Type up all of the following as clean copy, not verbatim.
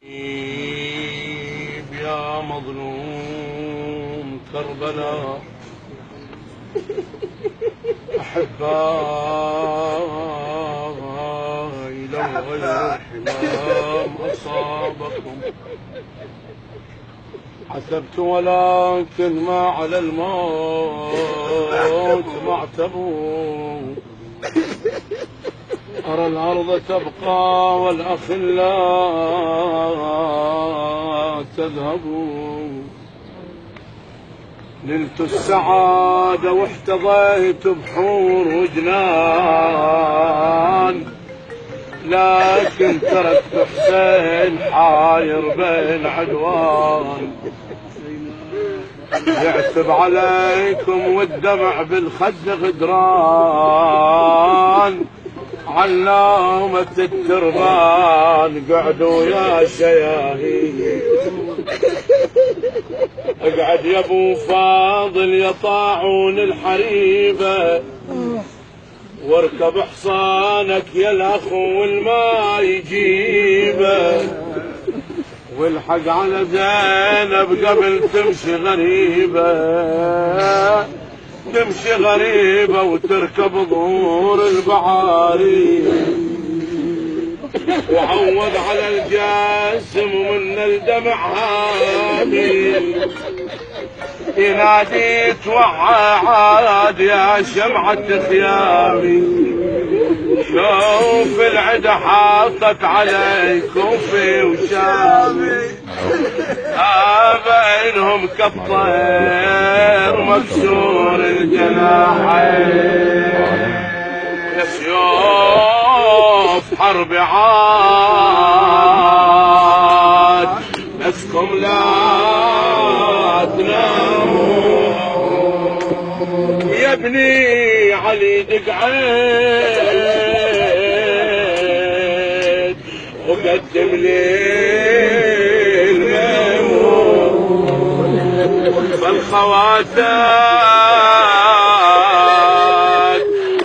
يا مظلوم كربلاء أحبائي لو غير الحمام أصابكم حسبت ولكن ما على الموت معتبوا أرى الأرض تبقى والأخلاء تذهبوا نلت السعادة واحتضيت بحور وجنان لكن تركت حسين حاير بين عدوان يعتب عليكم والدمع بالخد غدران علامة التربان قعدوا يا شياهين اقعد يا ابو فاضل يا طاعون الحريبة واركب حصانك يا الاخو والما يجيبه والحق على زينب قبل تمشي غريبة تمشي غريبة وتركب ظهور البعاري وعوض على الجاسم ومن الدمع هامي ينادي توعى عاد يا شمعة خيامي شوف العدا حاطت عليكم في وشامي بينهم كالطير مكسور الجناحين يا سيوف حرب عاد نسكم لا تناموا يا ابني علي دقعين وقدم لي فالخواتات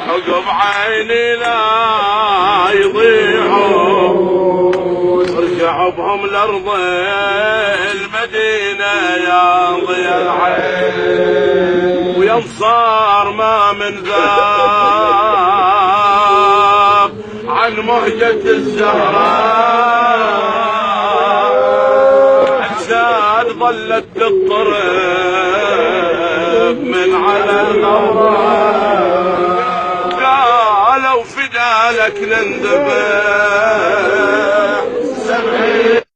عقب عيني لا يضيعوا ارجعوا بهم لارض المدينة يا ضيا العين ويا انصار ما من ذاب عن مهجة الزهراء ظلت تضطرب من على الأوراق قالوا فدالك نندبح